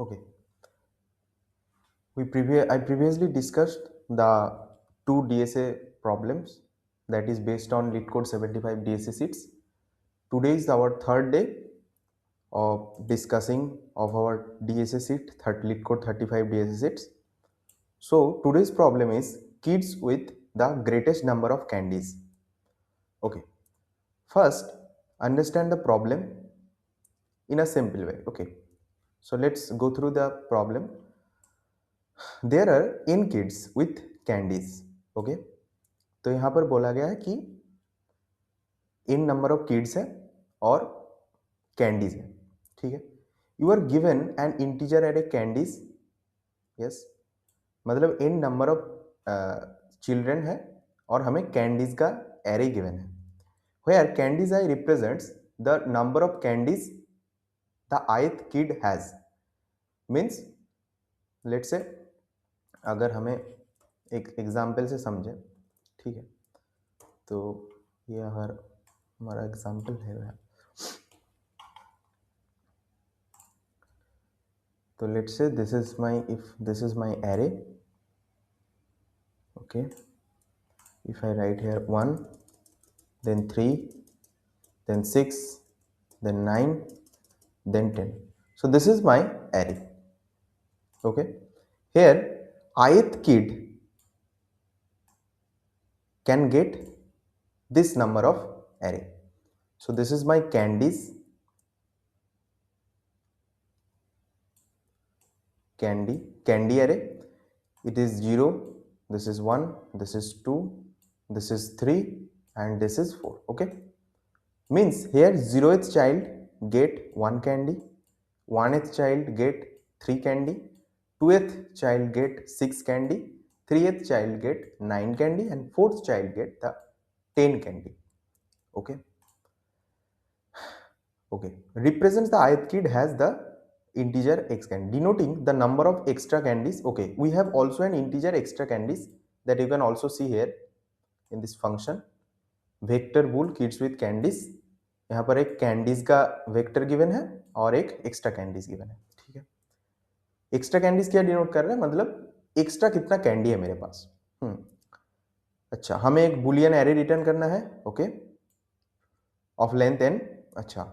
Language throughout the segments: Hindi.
Okay. I previously discussed the two DSA problems that is based on LeetCode 75 DSA sheets. Today is our third day of discussing of our DSA sheet, LeetCode 35 DSA sheets. So today's problem is kids with the greatest number of candies. Okay. First, understand the problem in a simple way. Okay. So let's go through the problem. There are n kids with candies. Okay. तो यहाँ पर बोला गया है कि इन नंबर ऑफ किड्स है और कैंडीज है. ठीक है. You are given an integer array candies. Yes. मतलब इन नंबर ऑफ चिल्ड्रन है और हमें कैंडीज का एरे गिवन है. Where candies i represents the number of candies the ith kid has. Means let's say अगर हमें एक एग्जाम्पल से समझे. ठीक है. तो ये अगर हमारा एग्जाम्पल है तो let's say this is my array. Okay. If I right here 1 then 3 then 6 then 9 then 10. So this is my array. Okay. Here ith kid can get this number of array. So this is my candy array. It is 0, this is 1, this is 2, this is 3 and this is 4. Okay. Means here 0th child get 1 candy, 1th child get 3 candy, 2th child get 6 candy, 3th child get 9 candy and 4th child get the 10 candy. Okay. Okay. Represents the ith kid has the integer x candy, denoting the number of extra candies. Okay. We have also an integer extra candies that you can also see here in this function. Vector bool kids with candies. यहाँ पर एक कैंडीज का वेक्टर गिवन है और एक एक्स्ट्रा कैंडीज गिवन है. ठीक है. एक्स्ट्रा कैंडीज क्या डिनोट कर रहा है, मतलब एक्स्ट्रा कितना कैंडी है मेरे पास. अच्छा, हमें एक बुलियन एरे रिटर्न करना है. ओके. Of length n. अच्छा,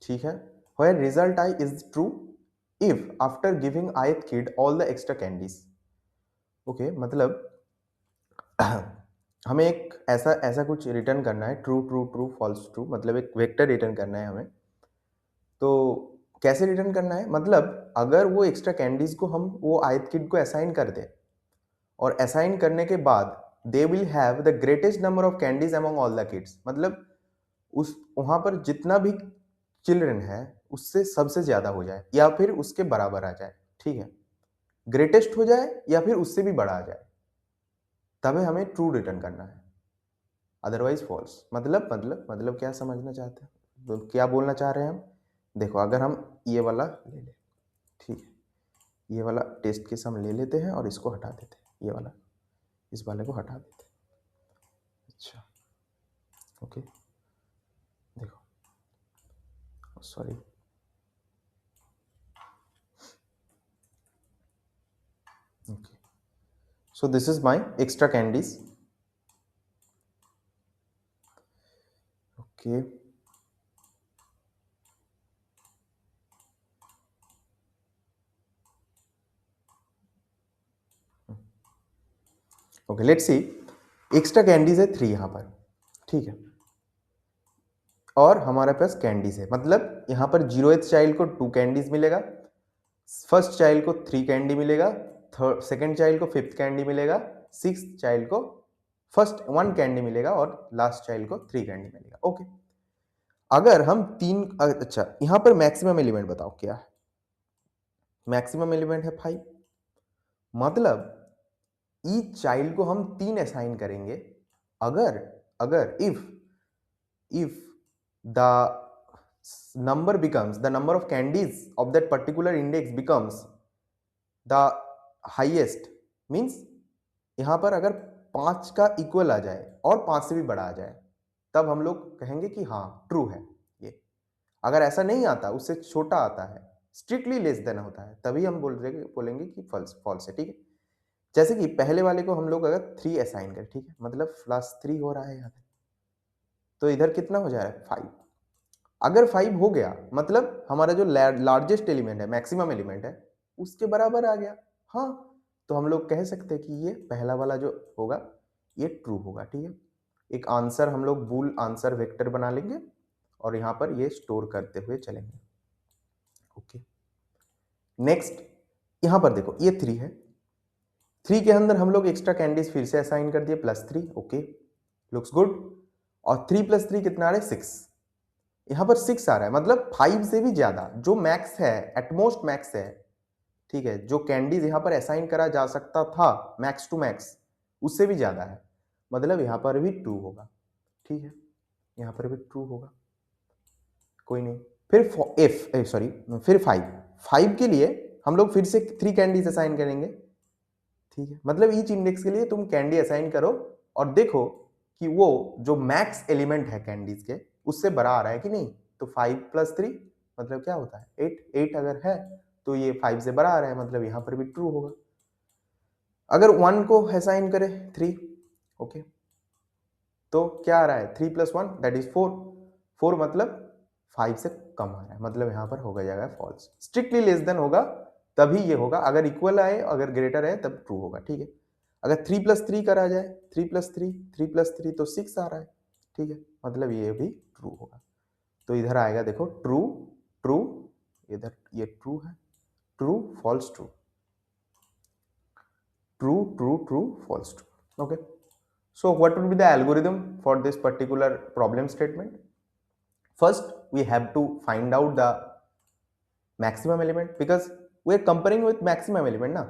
ठीक है. Where result i is true if after giving ith kid all the extra candies. Okay. मतलब हमें एक ऐसा कुछ रिटर्न करना है, true true true false true, मतलब एक वेक्टर रिटर्न करना है हमें. तो कैसे रिटर्न करना है, मतलब अगर वो एक्स्ट्रा कैंडीज को हम वो ith किड को असाइन कर दे और असाइन करने के बाद they will have the greatest number of candies among all the kids, मतलब उस वहां पर जितना भी चिल्ड्रन है उससे सबसे ज्यादा हो जाए या फिर उसके बराबर आ जाए. ठीक है. ग्रेटेस्ट हो जाए या फिर उससे भी बड़ा आ जाए, तभी हमें ट्रू रिटर्न करना है, अदरवाइज फॉल्स. मतलब क्या समझना चाहते हैं, तो क्या बोलना चाह रहे हैं हम. देखो, अगर हम ये वाला ले लें. ठीक है. ये वाला टेस्ट केस हम ले लेते हैं और इसको हटा देते हैं. ये वाला, इस वाले को हटा देते हैं. अच्छा. ओके. देखो, sorry. Okay. So this is my extra candies. Okay. Okay, let's see. Extra candies है 3 यहाँ पर. ठीक है. और हमारे पास कैंडीज है, मतलब यहाँ पर 0th चाइल्ड को 2 कैंडीज मिलेगा, फर्स्ट चाइल्ड को 3 कैंडी मिलेगा, सेकेंड चाइल्ड को 5th कैंडी मिलेगा, 6th चाइल्ड को फर्स्ट 1 कैंडी मिलेगा और लास्ट चाइल्ड को 3 कैंडी मिलेगा. ओके. अगर हम 3, अच्छा, यहाँ पर मैक्सिमम एलिमेंट बताओ क्या है. मैक्सिमम एलिमेंट है 5. मतलब ईच चाइल्ड को हम 3 असाइन करेंगे अगर if the number becomes the number of candies of that particular index becomes the highest, means यहां पर अगर 5 का इक्वल आ जाए और 5 से भी बड़ा आ जाए, तब हम लोग कहेंगे कि हाँ ट्रू है. ये अगर ऐसा नहीं आता, उससे छोटा आता है, स्ट्रिक्टली लेस देन होता है तभी हम बोलेंगे कि फॉल्स फॉल्स है, ठीक है। जैसे कि पहले वाले को हम लोग अगर 3 असाइन करें, ठीक है, मतलब +3 हो रहा है यहाँ पे, तो इधर कितना हो जा रहा है 5। अगर 5 हो गया मतलब हमारा जो लार्जेस्ट एलिमेंट है, मैक्सिमम एलिमेंट है, उसके बराबर आ गया। हाँ, तो हम लोग कह सकते हैं कि ये पहला वाला जो होगा ये ट्रू होगा, ठीक है। एक आंसर हम लोग बूल आंसर वेक्टर बना लेंगे और यहाँ पर ये स्टोर करते हुए चलेंगे। ओके, नेक्स्ट यहाँ पर देखो ये 3 है, 3 के अंदर हम लोग एक्स्ट्रा कैंडीज फिर से असाइन कर दिए +3। Okay, looks good. और 3 + 3 कितना आ रहा है 6, यहाँ पर 6 आ रहा है, मतलब 5 से भी ज्यादा जो मैक्स है, एटमोस्ट मैक्स है, ठीक है, जो कैंडीज यहाँ पर असाइन करा जा सकता था मैक्स टू मैक्स, उससे भी ज्यादा है, मतलब यहाँ पर भी ट्रू होगा, ठीक है, यहाँ पर भी ट्रू होगा, कोई नहीं। फिर 5 के लिए हम लोग फिर से 3 कैंडीज असाइन करेंगे, ठीक है, मतलब ईच इंडेक्स के लिए तुम कैंडी असाइन करो और देखो कि वो जो मैक्स एलिमेंट है कैंडीज के उससे बड़ा आ रहा है कि नहीं। तो 5 + 3 मतलब क्या होता है 8 अगर है तो ये 5 से बड़ा आ रहा है, मतलब यहां पर भी ट्रू होगा। अगर 1 को असाइन करें 3, ओके, तो क्या आ रहा है 3 + 1 दैट इज 4, 4 मतलब 5 से कम आ रहा है, मतलब यहां पर होगा जाएगा फॉल्स। स्ट्रिक्टली लेस देन होगा तभी ये होगा, अगर इक्वल आए अगर ग्रेटर है तब ट्रू होगा, ठीक है। अगर 3 + 3 करा जाए 3 + 3 तो 6 आ रहा है, ठीक है, मतलब ये भी ट्रू होगा। तो इधर आएगा देखो ट्रू ट्रू, इधर ये ट्रू है, true false true, true true true false true. Okay, so what would be the algorithm for this particular problem statement? First we have to find out the maximum element because we are comparing with maximum element na,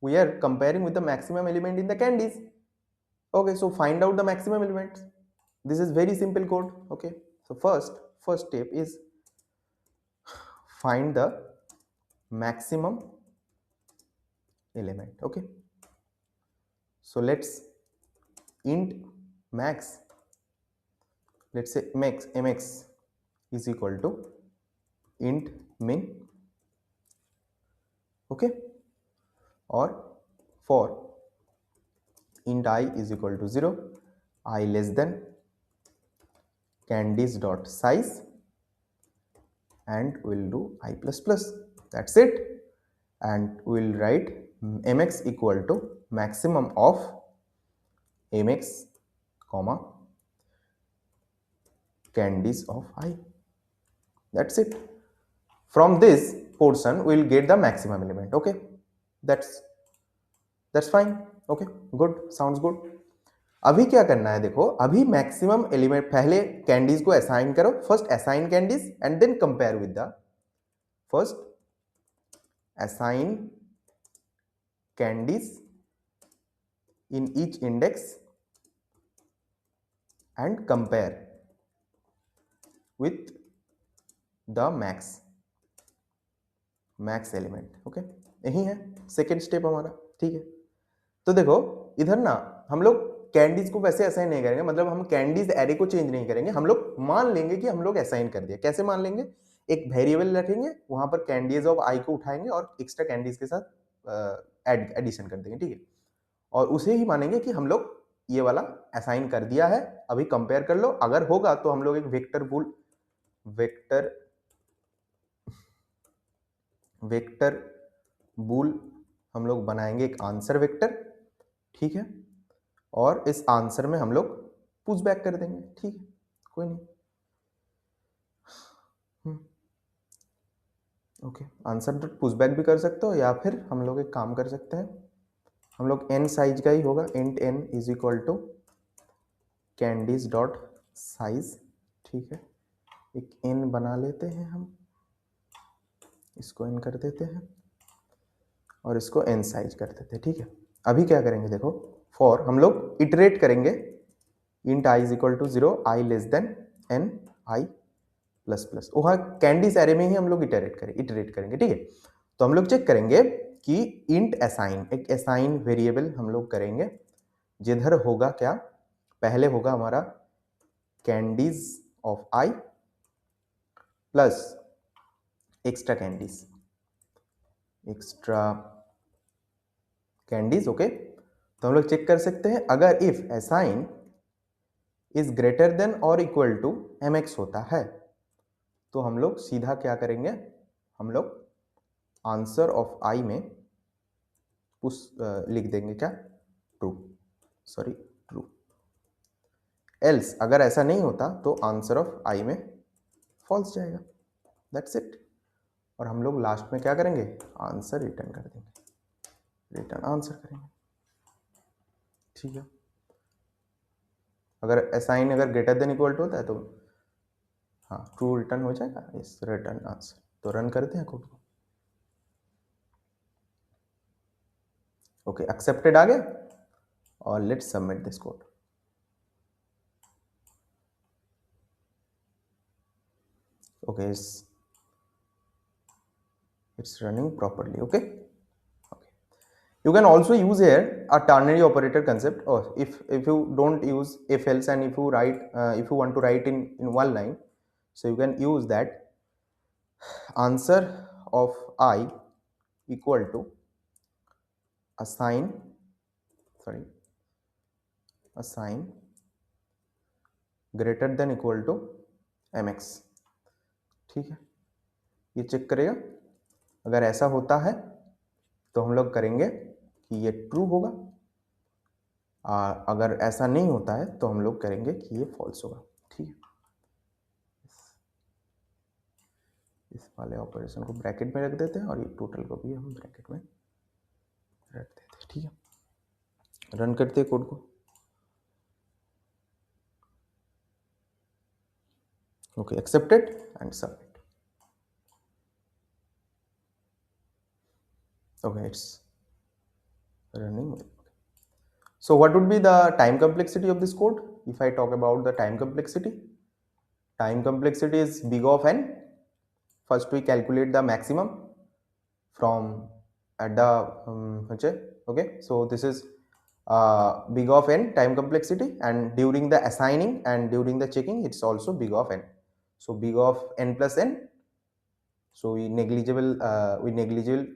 we are comparing with the maximum element in the candies. Okay, so find out the maximum elements. This is very simple code. Okay, so first step is find the maximum element. Okay, so let's int max, let's say mx is equal to int min. Okay, or for int I is equal to 0, I less than candies dot size, and we'll do I plus plus. That's it, and we'll write mx equal to maximum of mx comma candies of I. That's it. From this portion we'll get the maximum element. Okay, that's fine. Okay, good, sounds good. अभी क्या करना है देखो, अभी मैक्सिमम एलिमेंट पहले कैंडीज को असाइन करो, first assign candies and then compare with the first assign candies in each index and compare with the max element. Okay, यही है सेकेंड स्टेप हमारा, ठीक है। तो देखो इधर ना हम लोग कैंडीज को वैसे असाइन नहीं करेंगे, मतलब हम कैंडीज एरे को चेंज नहीं करेंगे, हम लोग मान लेंगे कि हम लोग असाइन कर दिया। कैसे मान लेंगे, एक वेरिएबल रखेंगे, वहां पर कैंडीज ऑफ आई को उठाएंगे और एक्स्ट्रा कैंडीज के साथ एडिशन कर देंगे, ठीक है, और उसे ही मानेंगे कि हम लोग ये वाला असाइन कर दिया है। अभी कंपेयर कर लो, अगर होगा तो हम लोग एक वेक्टर बूल हम लोग बनाएंगे, एक आंसर वेक्टर, ठीक है, और इस आंसर में हम लोग पुश बैक कर देंगे, ठीक है, कोई नहीं। Okay, answer dot push back भी कर सकते हो, या फिर हम लोग एक काम कर सकते हैं, हम लोग n साइज का ही होगा, int n is equal to candies dot size, ठीक है, एक n बना लेते हैं हम, इसको n कर देते हैं और इसको n साइज कर देते हैं, ठीक है। अभी क्या करेंगे देखो, फॉर हम लोग इटरेट करेंगे, int i is equal to 0, i less than n i plus plus, वहाँ कैंडीज एरे में ही हम लोग इटरेट करेंगे, ठीक है। तो हम लोग चेक करेंगे कि इंट असाइन, एक असाइन वेरिएबल हम लोग करेंगे, जिधर होगा क्या, पहले होगा हमारा candies of I plus extra candies okay. तो हम लोग चेक कर सकते हैं अगर if assign is greater than और इक्वल टू mx होता है तो हम लोग सीधा क्या करेंगे, हम लोग आंसर ऑफ आई में लिख देंगे क्या, ट्रू। एल्स अगर ऐसा नहीं होता तो आंसर ऑफ आई में फॉल्स जाएगा, दैट्स इट। और हम लोग लास्ट में क्या करेंगे, आंसर रिटर्न कर देंगे, रिटर्न आंसर करेंगे, ठीक है। अगर असाइन अगर ग्रेटर देन इक्वल टू होता है तो हाँ ट्रू रिटर्न हो जाएगा, इस रिटर्न आंसर। तो रन करते हैं कोड को, ओके एक्सेप्टेड आ गया और let's submit this code. okay it's running properly, okay. You can also use here a ternary operator concept, or if you don't use if else and if you write if you want to write in one line, so you can use that answer of I equal to assign greater than equal to mx, ठीक है। ये चेक करेगा, अगर ऐसा होता है तो हम लोग करेंगे कि ये ट्रू होगा, अगर ऐसा नहीं होता है तो हम लोग करेंगे कि ये फॉल्स होगा, ठीक है। इस वाले ऑपरेशन को ब्रैकेट में रख देते हैं और ये टोटल को भी हम ब्रैकेट में रख देते हैं, ठीक है। रन करते हैं कोड को, okay accepted and submit, okay it's running. So what would be the time complexity of this code? If I talk about the time complexity is big of n. First we calculate the maximum from at the okay, so this is big of n time complexity, and during the assigning and during the checking it's also big of n, so big of n plus n, so we negligible